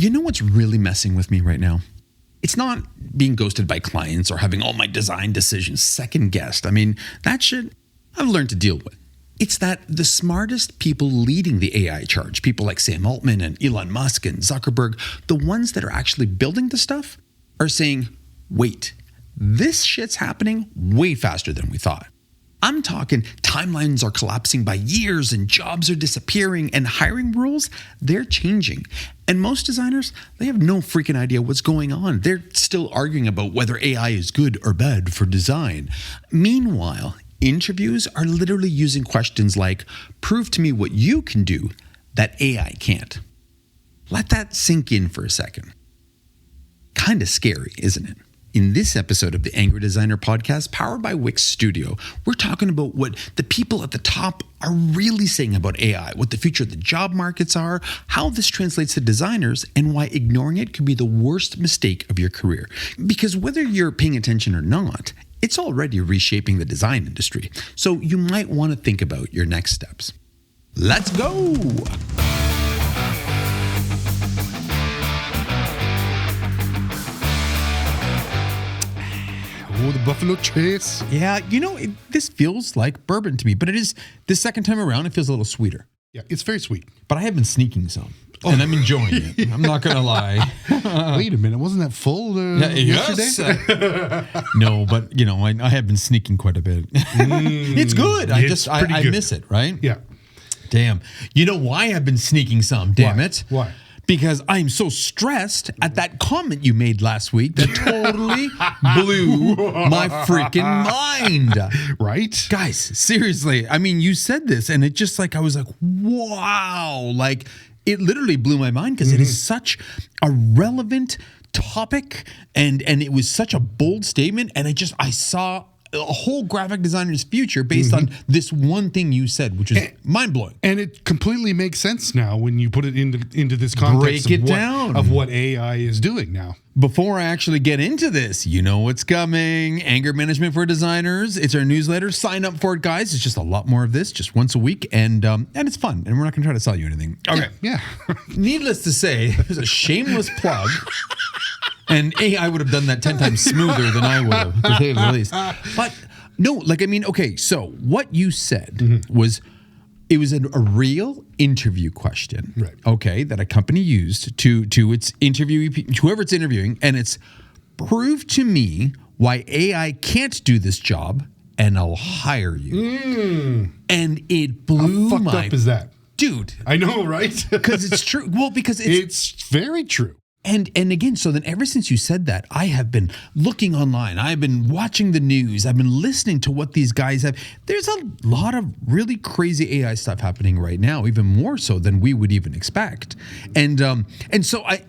You know what's really messing with me right now? It's not being ghosted by clients or having all my design decisions second guessed. I mean, that shit I've learned to deal with. It's that the smartest people leading the AI charge, people like Sam Altman and Elon Musk and Zuckerberg, the ones that are actually building the stuff, are saying, wait, this shit's happening way faster than we thought. I'm talking timelines are collapsing by years and jobs are disappearing and hiring rules, they're changing. And most designers, they have no freaking idea what's going on. They're still arguing about whether AI is good or bad for design. Meanwhile, interviews are literally using questions like, prove to me what you can do that AI can't. Let that sink in for a second. Kind of scary, isn't it? In this episode of the Angry Designer podcast, powered by Wix Studio, we're talking about what the people at the top are really saying about AI, what the future of the job markets are, how this translates to designers, and why ignoring it could be the worst mistake of your career. Because whether you're paying attention or not, it's already reshaping the design industry. So you might want to think about your next steps. Let's go! Oh, the Buffalo Trace. Yeah, this feels like bourbon to me, but it is, this second time around, it feels a little sweeter. Yeah, it's very sweet. But I have been sneaking some, and I'm enjoying it. I'm not going to lie. Wait a minute, wasn't that full yesterday? Yes. No, but, I have been sneaking quite a bit. It's good. I miss it, right? Yeah. Damn. You know why I've been sneaking some, damn it? Why? Because I'm so stressed at that comment you made last week that totally blew my freaking mind. Right? Guys, seriously. I mean, you said this and it just I was like, wow. Like, it literally blew my mind because it is such a relevant topic and it was such a bold statement. And I saw a whole graphic designer's future based on this one thing you said, which is mind-blowing. And it completely makes sense now when you put it into this context of what AI is doing now. Before I actually get into this, you know what's coming. Anger management for designers. It's our newsletter. Sign up for it, guys. It's just a lot more of this, just once a week, and it's fun. And we're not going to try to sell you anything. Okay. Yeah. Needless to say, there's a shameless plug. And AI would have done that 10 times smoother than I would have, to say the least. But no, okay, so what you said was, it was a real interview question, right? Okay, that a company used to its interviewee, whoever it's interviewing, and it's, prove to me why AI can't do this job, and I'll hire you. And it blew How fucked up is that? Dude. I know, right? Because it's true. Well, because it's very true. And again, so then ever since you said that, I have been looking online. I've been watching the news. I've been listening to what these guys have. There's a lot of really crazy AI stuff happening right now, even more so than we would even expect. And so I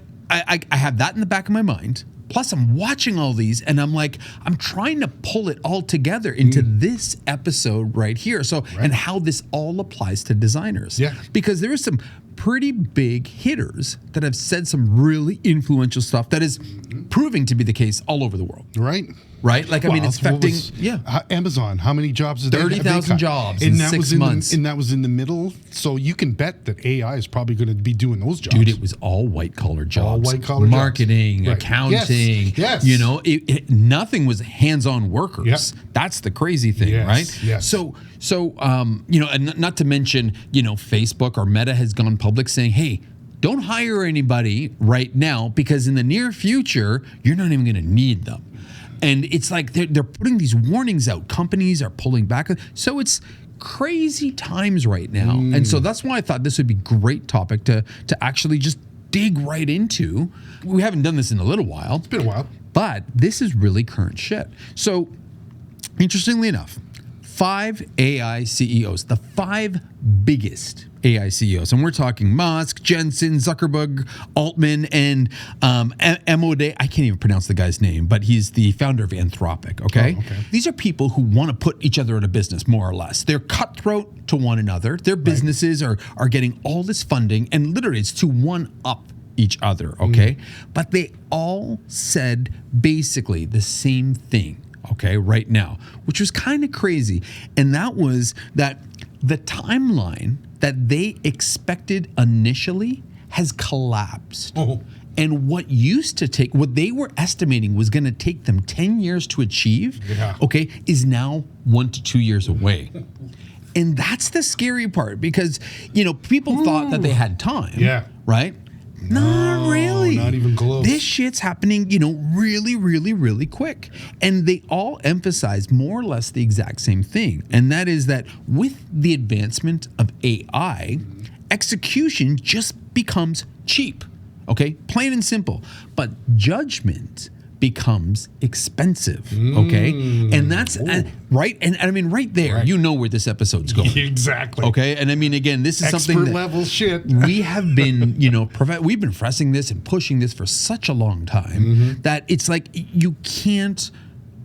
have that in the back of my mind. Plus, I'm watching all these, and I'm trying to pull it all together into this episode right here. So, and how this all applies to designers. Yeah. Because there is some pretty big hitters that have said some really influential stuff that is proving to be the case all over the world. Right. Right? Like, I mean, it's affecting, Amazon, how many jobs did 30,000 jobs in 6 months. And that was in the middle. So you can bet that AI is probably going to be doing those jobs. Dude, it was all white-collar jobs. All white-collar marketing, jobs. Right. Accounting. Yes. Nothing was hands-on workers. Yep. That's the crazy thing, right? Yes. So and not to mention, Facebook or Meta has gone public saying, hey, don't hire anybody right now because in the near future, you're not even going to need them. And it's like they're putting these warnings out. Companies are pulling back. So it's crazy times right now. And so that's why I thought this would be a great topic to actually just dig right into. We haven't done this in a little while. It's been a while. But this is really current shit. So interestingly enough, 5 AI CEOs, the 5 biggest AI CEOs, and we're talking Musk, Jensen, Zuckerberg, Altman, and Emode. I can't even pronounce the guy's name, but he's the founder of Anthropic, okay? These are people who want to put each other in a business, more or less. They're cutthroat to one another. Their businesses are getting all this funding, and literally it's to one-up each other, okay? But they all said basically the same thing, okay, right now, which was kind of crazy. And that was that the timeline that they expected initially has collapsed. And what they were estimating was going to take them 10 years to achieve, okay, is now 1 to 2 years away. And that's the scary part because, people thought that they had time, right? No, not really. Not even close. This shit's happening, really, really, really quick. And they all emphasize more or less the exact same thing. And that is that with the advancement of AI, execution just becomes cheap. Okay? Plain and simple. But judgment becomes expensive. Okay? And that's right. And I mean, right there, you know where this episode's going. Exactly. Okay? And I mean, again, this is something expert level shit. We have been, we've been pressing this and pushing this for such a long time that it's like you can't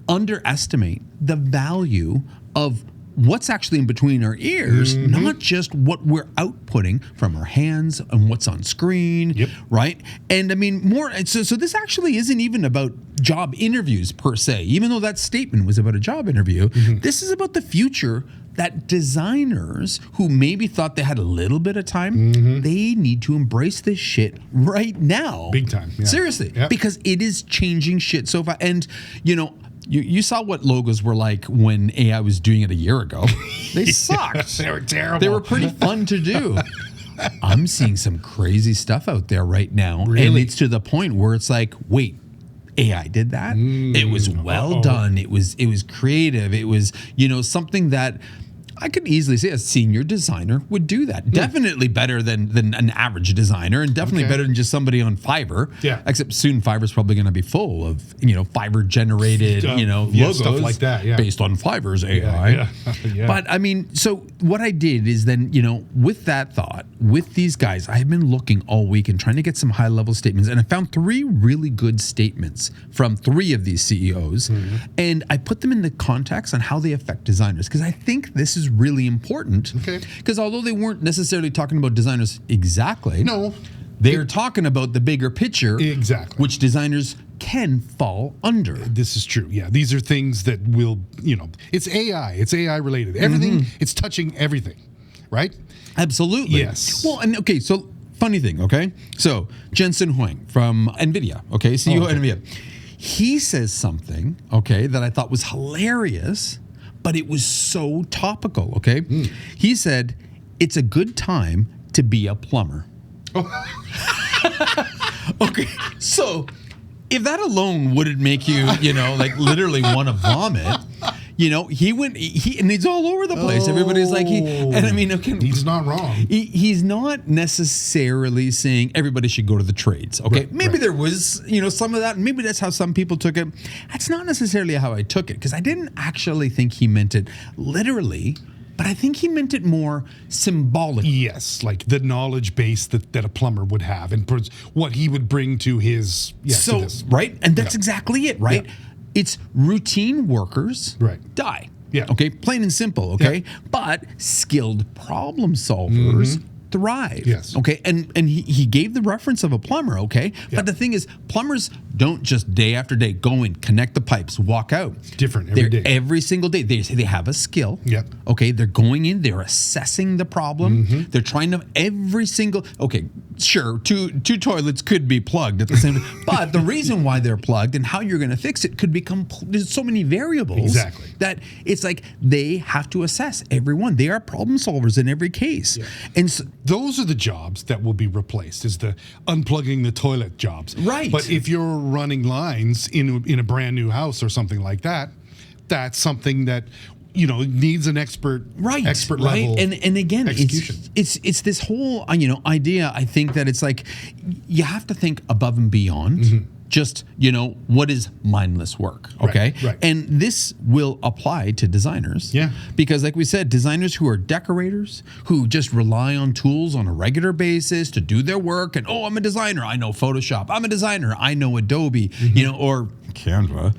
underestimate the value of what's actually in between our ears, not just what we're outputting from our hands and what's on screen, right? And I mean, so this actually isn't even about job interviews per se, even though that statement was about a job interview. This is about the future that designers who maybe thought they had a little bit of time, they need to embrace this shit right now. Big time. Yeah. Seriously, because it is changing shit so fast. And, you saw what logos were like when AI was doing it a year ago. They sucked. They were terrible. They were pretty fun to do. I'm seeing some crazy stuff out there right now. Really? And it's to the point where it's like, wait, AI did that? It was well done. It was creative. It was, something that I could easily say a senior designer would do that. Definitely better than an average designer, and definitely better than just somebody on Fiverr. Yeah. Except soon Fiverr's probably going to be full of Fiverr generated logos stuff like that. Yeah. Based on Fiverr's AI. Yeah. But I mean, so what I did is then with that thought, with these guys, I have been looking all week and trying to get some high level statements, and I found 3 really good statements from 3 of these CEOs, and I put them in the context on how they affect designers because I think this is really important. Okay. Because although they weren't necessarily talking about designers exactly, no, they're talking about the bigger picture, exactly, which designers can fall under. This is true. Yeah, these are things that will, it's AI. It's AI related. Everything. It's touching everything, right? Absolutely. Yes. Well, and okay, so funny thing. Okay, so Jensen Huang from NVIDIA. Okay, CEO of NVIDIA. He says something. Okay, that I thought was hilarious. But it was so topical, okay? He said, it's a good time to be a plumber. Okay, so if that alone wouldn't make you, literally want to vomit, he went, and it's all over the place. Everybody's like, and I mean, okay, he's not wrong. He's not necessarily saying everybody should go to the trades. Okay, maybe there was, some of that, and maybe that's how some people took it. That's not necessarily how I took it because I didn't actually think he meant it literally. But I think he meant it more symbolically. Yes, like the knowledge base that a plumber would have and what he would bring to his. To this. Right? And that's exactly it, right? Yeah. It's routine workers die. Yeah. Okay? Plain and simple, okay? Yeah. But skilled problem solvers thrive. Yes. Okay? And he gave the reference of a plumber, okay? Yeah. But the thing is, plumbers don't just day after day go in, connect the pipes, walk out. It's different every day. Every single day. They say they have a skill. Yep. Okay? They're going in, they're assessing the problem. They're trying to okay, sure, two toilets could be plugged at the same time. But the reason why they're plugged and how you're going to fix it could become, there's so many variables that it's like they have to assess everyone. They are problem solvers in every case. Yeah. And so, those are the jobs that will be replaced, is the unplugging the toilet jobs. Right. But if you're running lines in a brand new house or something like that, that's something that needs an expert level and again execution. It's this whole idea. I think that it's like you have to think above and beyond just what is mindless work, okay? Right. And this will apply to designers, because like we said, designers who are decorators, who just rely on tools on a regular basis to do their work, and I'm a designer, I know Photoshop, I'm a designer, I know Adobe, or Canva,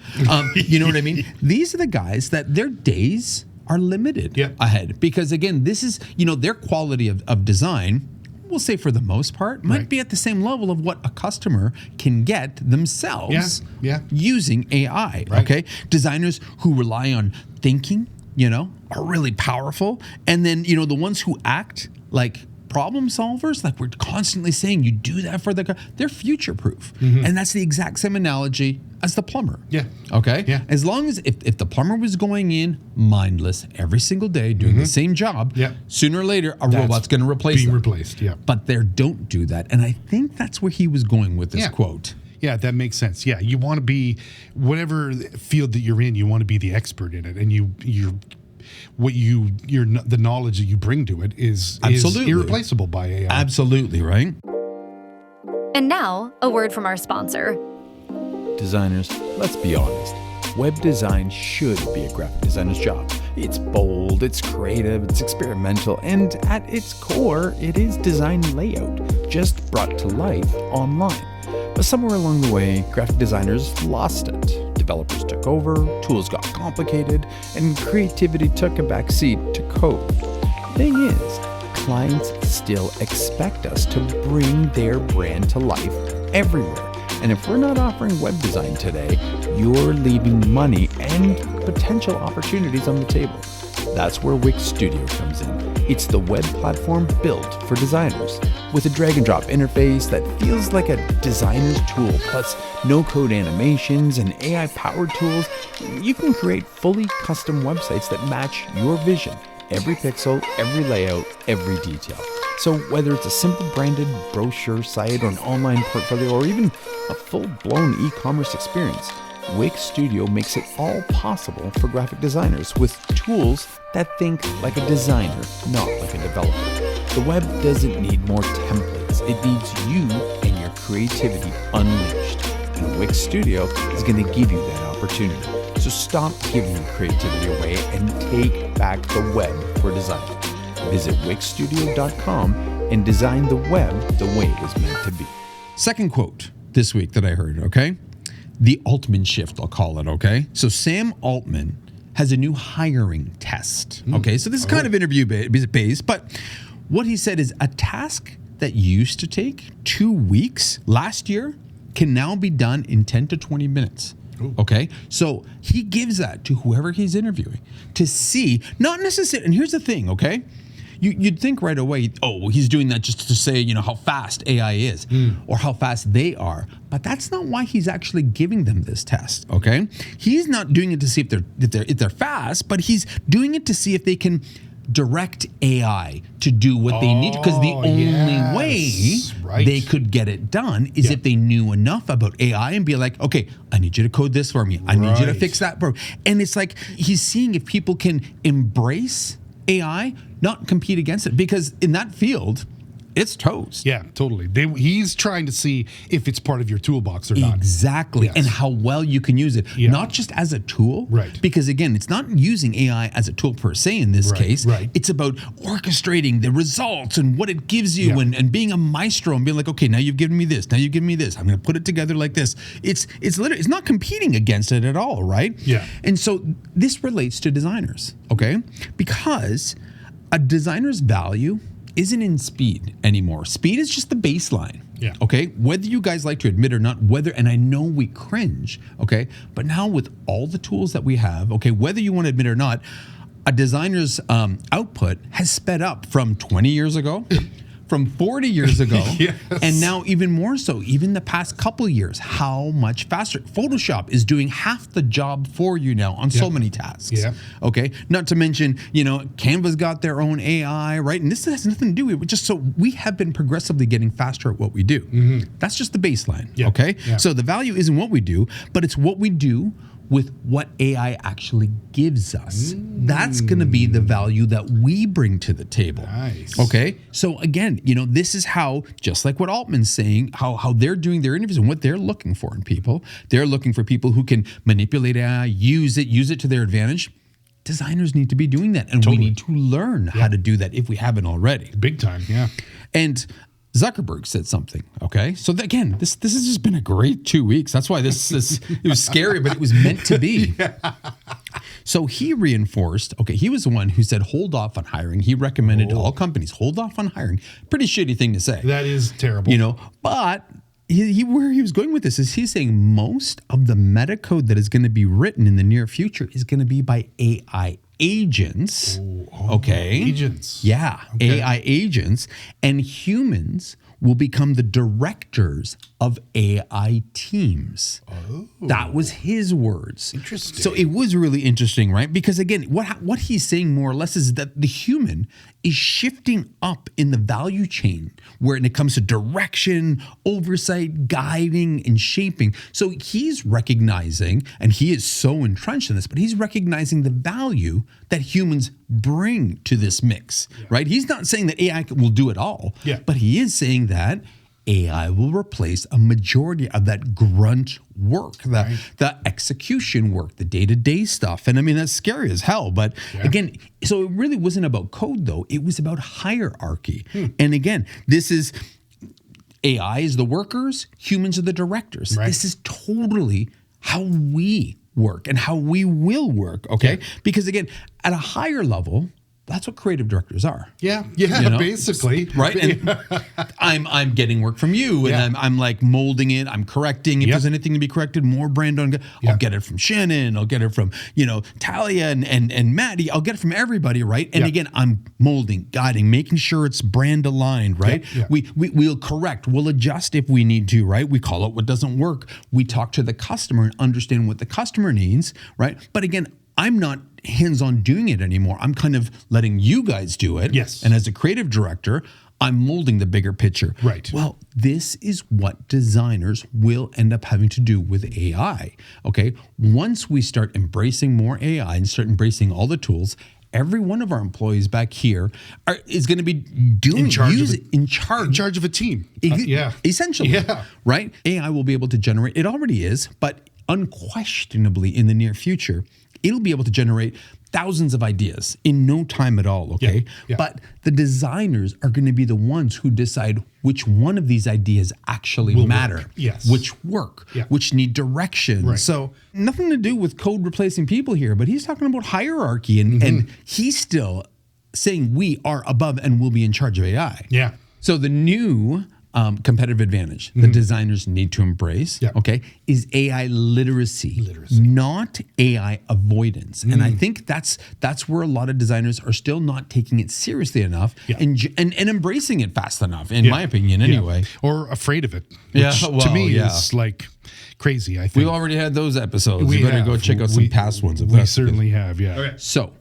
you know what I mean? These are the guys that their days are limited ahead, because again, this is their quality of design, we'll say for the most part, might be at the same level of what a customer can get themselves using AI, okay? Designers who rely on thinking, are really powerful. And then, the ones who act like problem solvers, like we're constantly saying, you do that for they're future proof. And that's the exact same analogy as the plumber. Yeah. Okay. Yeah. As long as if the plumber was going in mindless every single day doing the same job, sooner or later a robot's going to replace them. Replaced. Yeah. But they don't do that, and I think that's where he was going with this quote. Yeah, that makes sense. Yeah, you want to be whatever field that you're in, you want to be the expert in it, and the knowledge that you bring to it is irreplaceable by AI. Absolutely, right? And now, a word from our sponsor. Designers, let's be honest. Web design should be a graphic designer's job. It's bold, it's creative, it's experimental, and at its core, it is design layout, just brought to life online. But somewhere along the way, graphic designers lost it. Developers took over, tools got complicated, and creativity took a backseat to code. Thing is, clients still expect us to bring their brand to life everywhere. And if we're not offering web design today, you're leaving money and potential opportunities on the table. That's where Wix Studio comes in. It's the web platform built for designers. With a drag and drop interface that feels like a designer's tool, plus no-code animations and AI-powered tools, you can create fully custom websites that match your vision. Every pixel, every layout, every detail. So whether it's a simple branded brochure site or an online portfolio or even a full-blown e-commerce experience, Wix Studio makes it all possible for graphic designers with tools that think like a designer, not like a developer. The web doesn't need more templates. It needs you and your creativity unleashed. And Wix Studio is going to give you that opportunity. So stop giving your creativity away and take back the web for design. Visit wixstudio.com and design the web the way it was meant to be. Second quote this week that I heard, okay? The Altman shift, I'll call it, okay? So Sam Altman has a new hiring test, okay? So this is kind of interview based, but what he said is a task that used to take 2 weeks last year can now be done in 10 to 20 minutes. Okay, so he gives that to whoever he's interviewing to see, not necessarily, and here's the thing, okay? You'd think right away, oh, he's doing that just to say, how fast AI is or how fast they are. But that's not why he's actually giving them this test, okay? He's not doing it to see if they're fast, but he's doing it to see if they can direct AI to do what they need, because the only way they could get it done is if they knew enough about AI and be like, okay, I need you to code this for me. I need you to fix that. And it's like he's seeing if people can embrace AI, not compete against it, because in that field, it's toast. Yeah, totally. He's trying to see if it's part of your toolbox or not. Exactly. Yes. And how well you can use it. Yeah. Not just as a tool. Right. Because again, it's not using AI as a tool per se in this case. Right. It's about orchestrating the results and what it gives you and being a maestro and being like, okay, now you've given me this. Now you've given me this. I'm going to put it together like this. It's literally, it's not competing against it at all, right? Yeah. And so this relates to designers, okay? Because a designer's value isn't in speed anymore. Speed is just the baseline. Yeah. Okay. Whether you guys like to admit or not, and I know we cringe, okay, but now with all the tools that we have, okay, whether you want to admit or not, a designer's output has sped up from 20 years ago, from 40 years ago, and now even more so, even the past couple of years, how much faster. Photoshop is doing half the job for you now on so many tasks. Yeah. Okay. Not to mention, Canva's got their own AI, right? And this has nothing to do with just so we have been progressively getting faster at what we do. That's just the baseline. Yeah. Okay. Yeah. So the value isn't what we do, but it's what we do with what AI actually gives us. That's going to be the value that we bring to the table. Nice. Okay. So again, this is how, just like what Altman's saying, how they're doing their interviews and what they're looking for in people. They're looking for people who can manipulate AI, use it to their advantage. Designers need to be doing that. And we need to learn how to do that if we haven't already. Big time, yeah. And Zuckerberg said something, okay? So again, this has just been a great 2 weeks. That's why this it was scary, but it was meant to be. So he reinforced, okay, he was the one who said, hold off on hiring. He recommended to all companies, hold off on hiring. Pretty shitty thing to say. That is terrible. But where he was going with this is he's saying most of the meta code that is going to be written in the near future is going to be by AI agents. Agents. Yeah, Okay. AI agents, and humans will become the directors of AI teams. Oh. That was his words. Interesting. So it was really interesting, right? Because again, what he's saying more or less is that the human is shifting up in the value chain when it comes to direction, oversight, guiding, and shaping. So he's recognizing, and he is so entrenched in this, but he's recognizing the value that humans bring to this mix, right? He's not saying that AI will do it all, but he is saying that AI will replace a majority of that grunt work, the execution work, the day-to-day stuff. And I mean, that's scary as hell. But again, so it really wasn't about code, though. It was about hierarchy. And again, this is AI is the workers, humans are the directors. Right. This is totally how we work and how we will work, okay? Because again, at a higher level, that's what creative directors are. Yeah, basically. Right? And I'm getting work from you, and I'm like molding it, I'm correcting. If there's anything to be corrected, more brand on, I'll get it from Shannon, I'll get it from, Talia and Maddie, I'll get it from everybody, right? And again, I'm molding, guiding, making sure it's brand aligned, right? We'll correct, we'll adjust if we need to, right? We call out what doesn't work. We talk to the customer and understand what the customer needs, right? But again, I'm not hands-on doing it anymore. I'm kind of letting you guys do it. Yes. And as a creative director, I'm molding the bigger picture. Right. Well, this is what designers will end up having to do with AI. Okay. Once we start embracing more AI and start embracing all the tools, every one of our employees back here is going to be doing in charge of a team. Essentially. Right? AI will be able to generate, it already is, but unquestionably in the near future, it'll be able to generate thousands of ideas in no time at all, okay? But the designers are going to be the ones who decide which one of these ideas actually matter, which work, which need direction. Right. So nothing to do with code replacing people here, but he's talking about hierarchy, and he's still saying we are above and will be in charge of AI. Yeah. So the new competitive advantage that designers need to embrace, okay, is AI literacy, not AI avoidance. And I think that's where a lot of designers are still not taking it seriously enough and embracing it fast enough, in my opinion, anyway. Or afraid of it, which to me is like crazy, I think. We've already had those episodes. We better go check out some past ones. We certainly have, Okay. So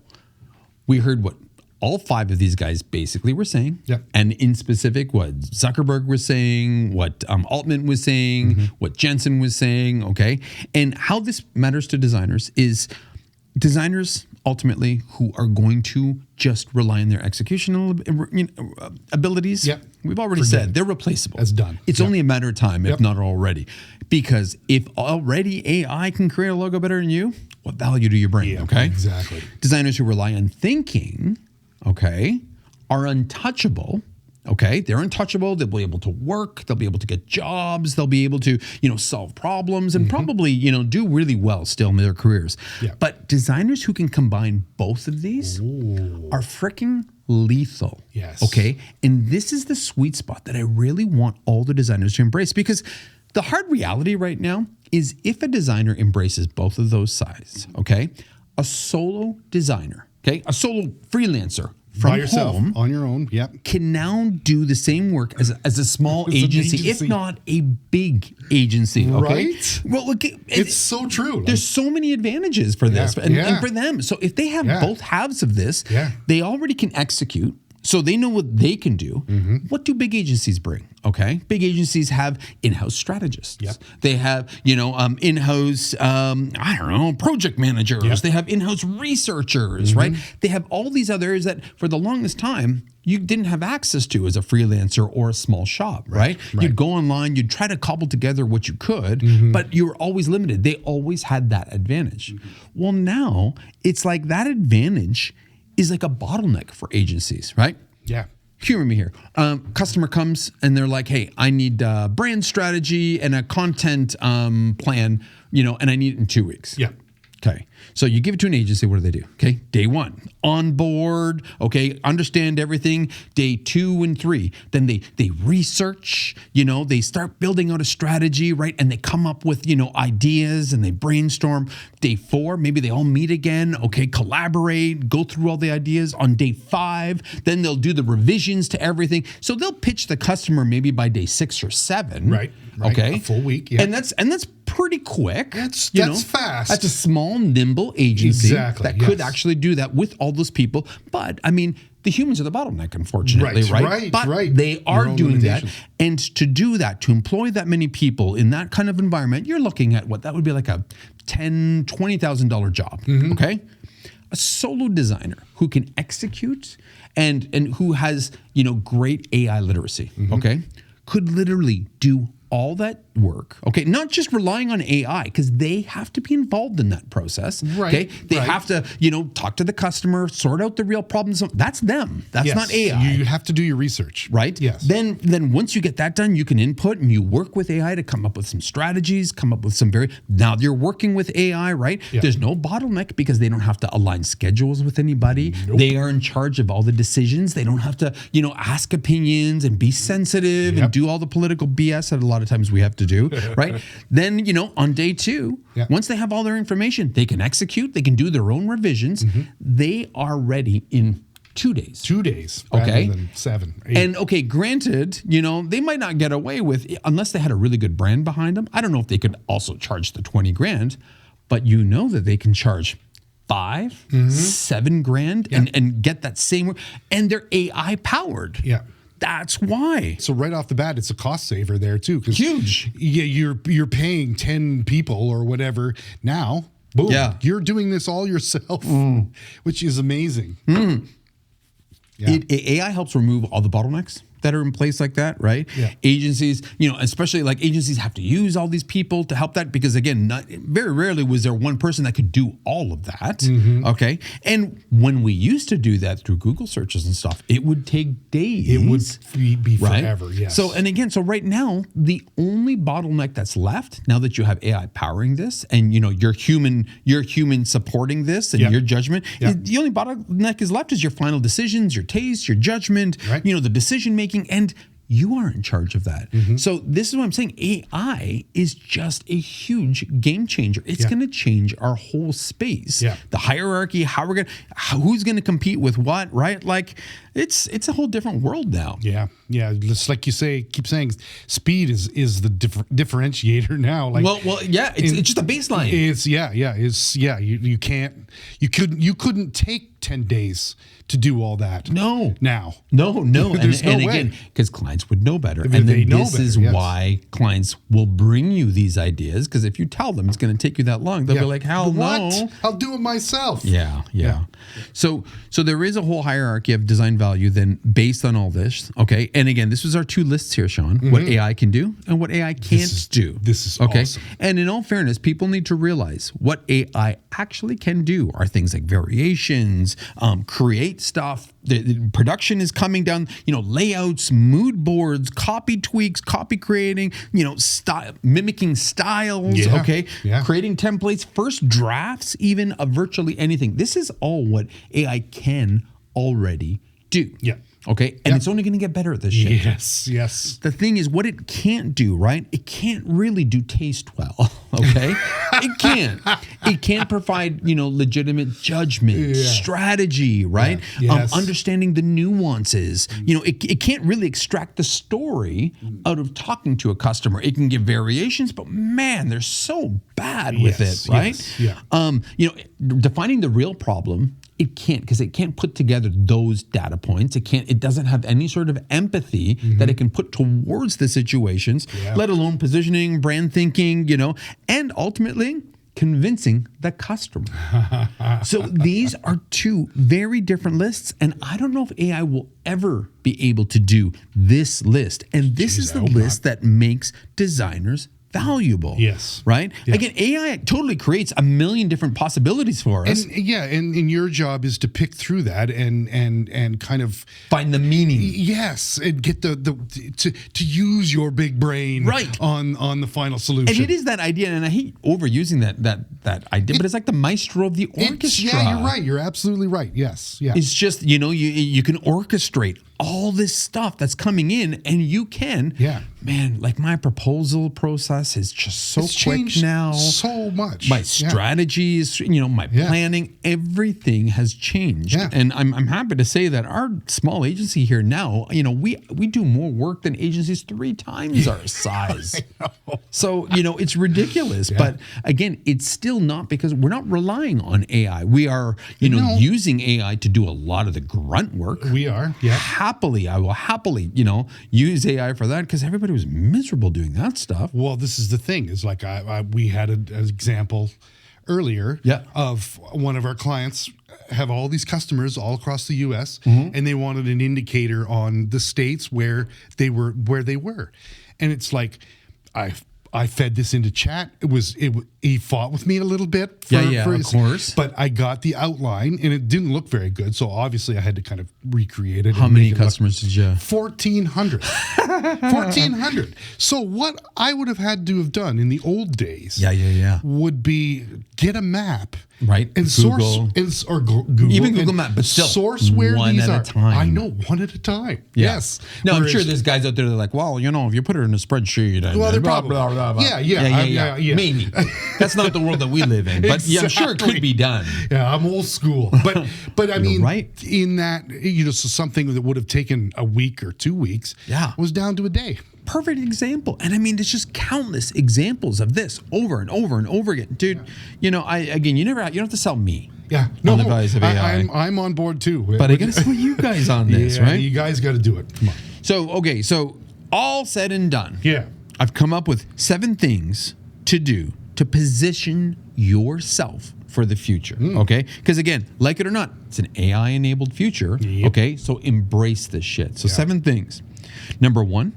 we heard what all five of these guys basically were saying, and in specific, what Zuckerberg was saying, what Altman was saying, what Jensen was saying, okay? And how this matters to designers is designers ultimately who are going to just rely on their executional abilities. We've already said they're replaceable. That's done. It's only a matter of time, if not already. Because if already AI can create a logo better than you, what value do you bring, okay? Exactly. Designers who rely on thinking, okay, are untouchable. Okay, they're untouchable. They'll be able to work. They'll be able to get jobs. They'll be able to, solve problems and probably, do really well still in their careers. But designers who can combine both of these are freaking lethal. Yes. Okay, and this is the sweet spot that I really want all the designers to embrace, because the hard reality right now is if a designer embraces both of those sides, okay, a solo designer, okay, a solo freelancer from by yourself, home on your own, can now do the same work as a small agency, if not a big agency. Okay? Right? Well, look, it's so true. There's so many advantages for this and for them. So if they have both halves of this, they already can execute. So they know what they can do. What do big agencies bring? Okay, big agencies have in-house strategists. They have, in-house, project managers. They have in-house researchers, right? They have all these other areas that for the longest time you didn't have access to as a freelancer or a small shop, right? You'd go online, you'd try to cobble together what you could, but you were always limited. They always had that advantage. Well, now it's like that advantage is like a bottleneck for agencies, right? Humor me here. Customer comes and they're like, hey, I need a brand strategy and a content plan, and I need it in 2 weeks. Okay. So you give it to an agency, what do? Okay. Day 1, on board, okay, understand everything. Day 2 and 3, then they research, they start building out a strategy, right? And they come up with, ideas and they brainstorm. Day 4, maybe they all meet again, okay, collaborate, go through all the ideas. On day 5, then they'll do the revisions to everything. So they'll pitch the customer maybe by day 6 or 7. Right. Okay. A full week. Yeah. And that's pretty quick. That's fast. That's a small, nimble agency that could yes. actually do that with all those people. But I mean, the humans are the bottleneck, unfortunately, right? But they are doing that. And to do that, to employ that many people in that kind of environment, you're looking at what that would be like a $10,000, $20,000 job. Okay. A solo designer who can execute and who has, great AI literacy, okay, could literally do all that work, okay, not just relying on AI, because they have to be involved in that process, okay? They have to, talk to the customer, sort out the real problems. That's them. That's not AI. You have to do your research. Right? Yes. Then once you get that done, you can input and you work with AI to come up with some strategies, come up with some now you're working with AI, right? Yeah. There's no bottleneck because they don't have to align schedules with anybody. Nope. They are in charge of all the decisions. They don't have to, ask opinions and be sensitive and do all the political BS that a lot of times we have to do, right? Then, on day 2, once they have all their information, they can execute, they can do their own revisions. They are ready in 2 days. 2 days, okay, rather than 7, 8. And okay, granted, they might not get away with, unless they had a really good brand behind them. I don't know if they could also charge the 20 grand, but that they can charge 5, 7 grand and get that same, and they're AI powered. Yeah. That's why. So right off the bat, it's a cost saver there too. Huge. Yeah, you're paying 10 people or whatever now. Boom. Yeah. You're doing this all yourself, which is amazing. Yeah. AI helps remove all the bottlenecks that are in place like that, right? Yeah. Agencies, especially like agencies have to use all these people to help that because again, very rarely was there one person that could do all of that, okay? And when we used to do that through Google searches and stuff, it would take days. It would be forever, right? yes. So right now, the only bottleneck that's left, now that you have AI powering this and you're human supporting this and your judgment, the only bottleneck is left is your final decisions, your taste, your judgment, the decision making. And you are in charge of that. So this is what I'm saying. AI is just a huge game changer. It's going to change our whole space. Yeah. The hierarchy, who's going to compete with what, right? Like it's a whole different world now. Yeah. Yeah. Just like you keep saying, speed is the differentiator now. Like, well, yeah. It's just a baseline. You couldn't take 10 days to do all that. No. Now. No. There's no way. Again, because clients would know better. And then they know this better, is why clients will bring you these ideas. Because if you tell them it's going to take you that long, they'll be like, hell no. I'll do it myself. Yeah. So there is a whole hierarchy of design value then based on all this. Okay. And again, this was our 2 lists here, Sean. What AI can do and what AI can't do. This is okay. Awesome. And in all fairness, people need to realize what AI actually can do are things like variations, create stuff. The production is coming down, layouts, mood boards, copy tweaks, copy creating, mimicking styles, okay? Yeah. Creating templates, first drafts, even of virtually anything. This is all what AI can already do. Yeah. Okay. And it's only going to get better at this shit. Yes. The thing is, what it can't do, right? It can't really do taste well. Okay. It can't. It can't provide, legitimate judgment, strategy, right? Yeah. Yes. Understanding the nuances. It can't really extract the story out of talking to a customer. It can give variations, but man, they're so bad with it, right? Yeah. Defining the real problem. It can't because it can't put together those data points. It doesn't have any sort of empathy that it can put towards the situations, let alone positioning, brand thinking, and ultimately convincing the customer. So these are 2 very different lists. And I don't know if AI will ever be able to do this list. And this is the list that makes designers valuable. Yes. Right? Yes. Again, AI totally creates a million different possibilities for us. And your job is to pick through that and kind of find the meaning. Yes, and get to use your big brain right on the final solution. And it is that idea, and I hate overusing that idea, but it's like the maestro of the orchestra. Yeah, you're right. You're absolutely right. Yes. Yeah. It's just, you can orchestrate all this stuff that's coming in, and you can. Yeah. Man, like my proposal process is just so It's quick changed now. so much. My strategies, my planning, everything has changed. Yeah. And I'm happy to say that our small agency here now, we do more work than agencies 3 times our size. So, it's ridiculous. But again, it's still not, because we're not relying on AI. We are, using AI to do a lot of the grunt work. We are. Yeah. I will happily, use AI for that, because everybody was miserable doing that stuff. Well, this is the thing. Is like we had an example earlier of one of our clients have all these customers all across the U.S. And they wanted an indicator on the states where they were, and it's like I fed this into chat. He fought with me a little bit. Of course. But I got the outline, and it didn't look very good. So obviously, I had to kind of recreate it. How many customers did you? 1,400. 1,400. So what I would have had to have done in the old days, would be get a map, right, and Google. Google, even Google Map, but still source where one these at are. a time. I know, one at a time. Yeah. Yes. No, I'm sure there's guys out there that are like, well, if you put it in a spreadsheet, and well, they're blah, probably, blah, blah, blah. Yeah. Maybe. That's not the world that we live in, but I'm sure it could be done. Yeah, I'm old school, but I mean, right. In that, so something that would have taken a week or 2 weeks, was down to a day. Perfect example. And I mean, there's just countless examples of this over and over and over again, dude. You don't have to sell me. Yeah, on the values of AI. I'm on board too. But I got to sell you guys on this, right? You guys got to do it. Come on. So all said and done. Yeah, I've come up with 7 things to do to position yourself for the future, okay? Because again, like it or not, it's an AI-enabled future, okay? So embrace this shit. So 7 things. Number 1,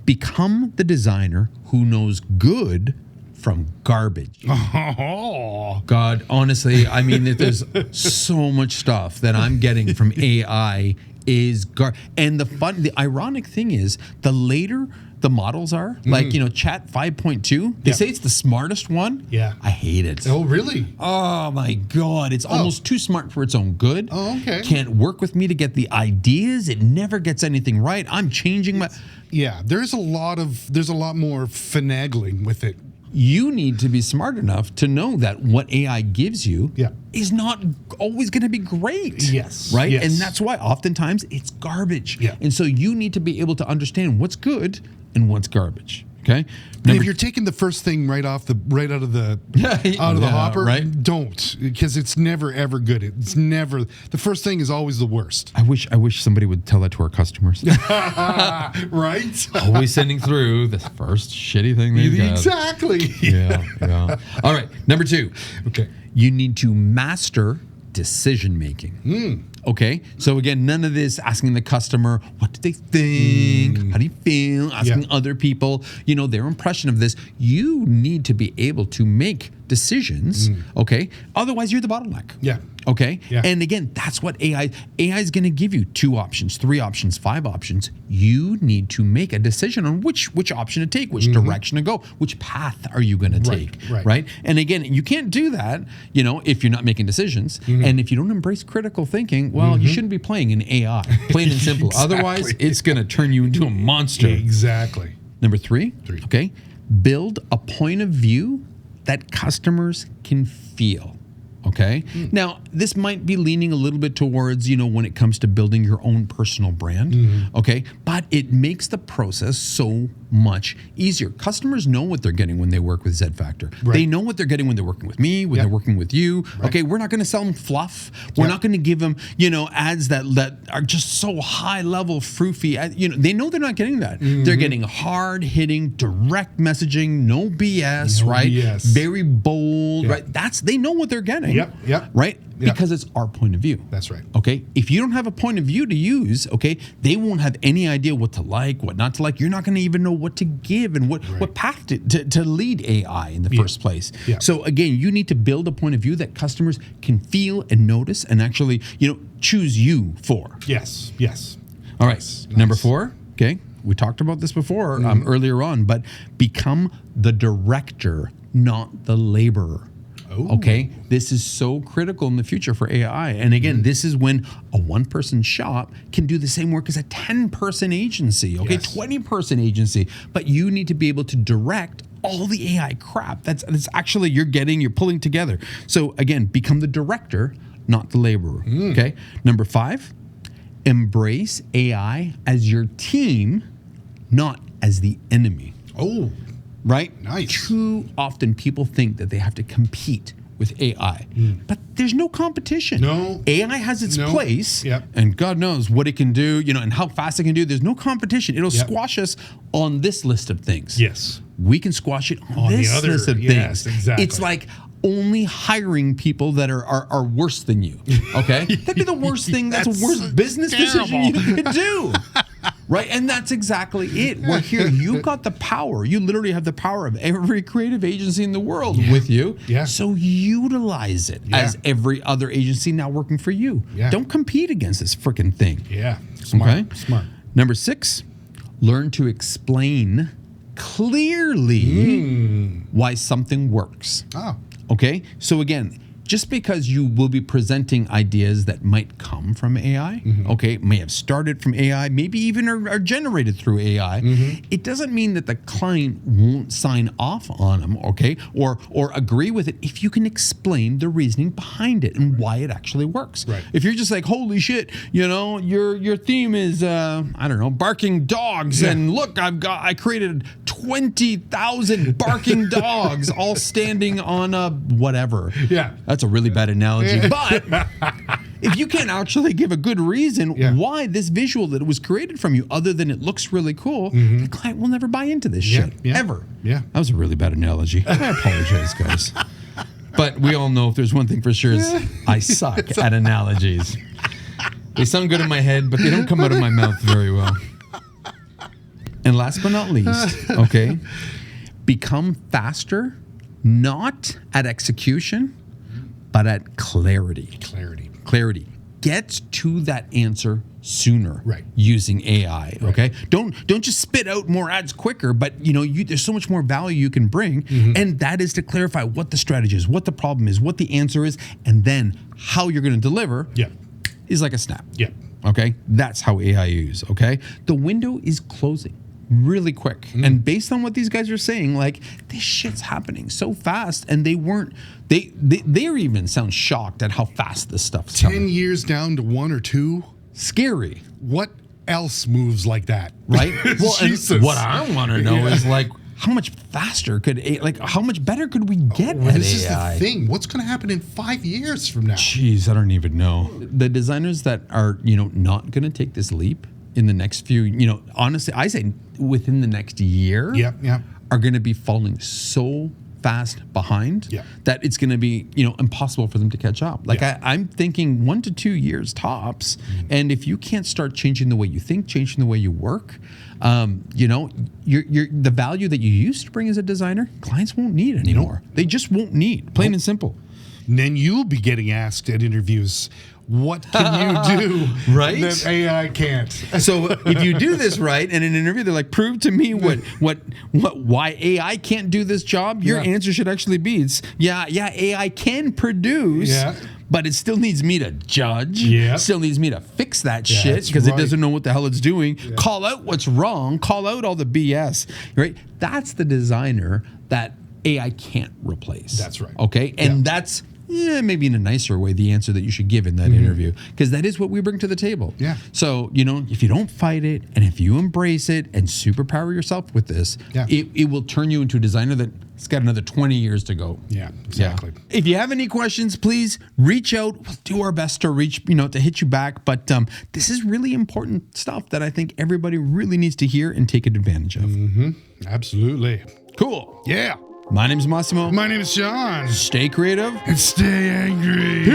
become the designer who knows good from garbage. Oh. God, honestly, I mean, there's so much stuff that I'm getting from AI is and the ironic thing is, the later the models are, like, Chat 5.2, they say it's the smartest one. Yeah. I hate it. Oh, really? Oh, my God. It's almost too smart for its own good. Oh, okay. Can't work with me to get the ideas. It never gets anything right. I'm changing my... Yeah, there's a lot more finagling with it. You need to be smart enough to know that what AI gives you is not always going to be great. Yes. Right? Yes. And that's why oftentimes it's garbage. Yeah. And so you need to be able to understand what's good and what's garbage. Okay? And if you're taking the first thing right out of the hopper, right? Don't, because it's never ever good. It's never, the first thing is always the worst. I wish somebody would tell that to our customers. Right? Always sending through the first shitty thing they've got. Exactly. Yeah. All right, number 2. Okay. You need to master decision making. Okay, so again, none of this asking the customer, what do they think? How do you feel? Asking other people, their impression of this. You need to be able to make decisions, okay? Otherwise, you're the bottleneck. Yeah. Okay? Yeah. And again, that's what AI is going to give you 2 options, 3 options, 5 options. You need to make a decision on which option to take, which direction to go, which path are you going to take, right? And again, you can't do that, if you're not making decisions. And if you don't embrace critical thinking, well, you shouldn't be playing in AI, plain and simple. Exactly. Otherwise, it's going to turn you into a monster. Exactly. Number 3, okay? Build a point of view that customers can feel. Okay. Now, this might be leaning a little bit towards, when it comes to building your own personal brand. Okay. But it makes the process so much easier. Customers know what they're getting when they work with Z Factor. Right. They know what they're getting when they're working with me, when they're working with you. Right. Okay. We're not going to sell them fluff. We're not going to give them, ads that are just so high level, froofy. They know they're not getting that. They're getting hard hitting, direct messaging, no BS, right? BS. Very bold, right? They know what they're getting. Yep. Right? Yep. Because it's our point of view. That's right. Okay? If you don't have a point of view to use, okay, they won't have any idea what to like, what not to like. You're not going to even know what to give and what path to lead AI in the first place. Yeah. So again, you need to build a point of view that customers can feel and notice and actually, choose you for. Yes. All right. Nice. Number 4, okay? We talked about this before earlier on, but become the director, not the laborer. Okay, this is so critical in the future for AI. And again, this is when a one-person shop can do the same work as a 10-person agency, okay, 20-person agency. But you need to be able to direct all the AI crap that's actually you're pulling together. So again, become the director, not the laborer. Okay. Number 5, embrace AI as your team, not as the enemy. Oh, right? Nice. Too often people think that they have to compete with AI, but there's no competition. No. AI has its place, Yep. and God knows what it can do, and how fast it can do. There's no competition. It'll squash us on this list of things. Yes. We can squash it on this the other list of yes, things. Exactly. It's like only hiring people that are worse than you. Okay? That'd be the worst thing. That's the worst business decision you could do. Right? And that's exactly it. We're here. You've got the power. You literally have the power of every creative agency in the world with you. Yeah. So utilize it as every other agency now working for you. Yeah. Don't compete against this freaking thing. Yeah. Smart. Okay? Smart. Number 6, learn to explain clearly why something works. Oh. Okay? So again, just because you will be presenting ideas that might come from AI, okay, may have started from AI, maybe even are generated through AI, it doesn't mean that the client won't sign off on them, okay, or agree with it if you can explain the reasoning behind it and why it actually works. Right. If you're just like, holy shit, your theme is I don't know, barking dogs, and look, I created 20,000 barking dogs all standing on a whatever. Yeah. That's a really bad analogy. But if you can't actually give a good reason why this visual that was created from you, other than it looks really cool, the client will never buy into this shit. Ever. Yeah. That was a really bad analogy. I apologize, guys. But we all know if there's one thing for sure is I suck at analogies. They sound good in my head, but they don't come out of my mouth very well. And last but not least, okay, become faster, not at execution, but at clarity. Clarity. Get to that answer sooner. Right. Using AI. Okay. Don't just spit out more ads quicker, but there's so much more value you can bring, and that is to clarify what the strategy is, what the problem is, what the answer is, and then how you're going to deliver. Is like a snap. Okay. That's how AI is. Okay. The window is closing really quick. And based on what these guys are saying, like, this shit's happening so fast, and they even sound shocked at how fast this stuff's 10 coming. years down to 1 or 2. Scary. What else moves like that? Right? Well, Jesus. and what I want to know is, like, how much faster how much better could we get at This is AI? the thing. What's going to happen in 5 years from now? Jeez, I don't even know. The designers that are, not going to take this leap in the next few, honestly, I say within the next year, are going to be falling so fast behind that it's going to be, impossible for them to catch up. Like I'm thinking 1 to 2 years tops. And if you can't start changing the way you think, changing the way you work, the value that you used to bring as a designer, clients won't need anymore. They just won't need, plain and simple. And then you'll be getting asked at interviews, what can you do that AI can't? So if you do this right, and in an interview they're like, prove to me why AI can't do this job, your answer should actually be, AI can produce, but it still needs me to judge, still needs me to fix that shit because it doesn't know what the hell it's doing, call out what's wrong, call out all the BS, right? That's the designer that AI can't replace. That's right. Okay? And that's maybe in a nicer way, the answer that you should give in that interview, because that is what we bring to the table. So, if you don't fight it, and if you embrace it and superpower yourself with this, it will turn you into a designer that's got another 20 years to go. Exactly. If you have any questions, please reach out. We'll do our best to reach, to hit you back. But this is really important stuff that I think everybody really needs to hear and take advantage of. Absolutely. Cool. Yeah. My name's Massimo. My name is Sean. Stay creative And stay angry.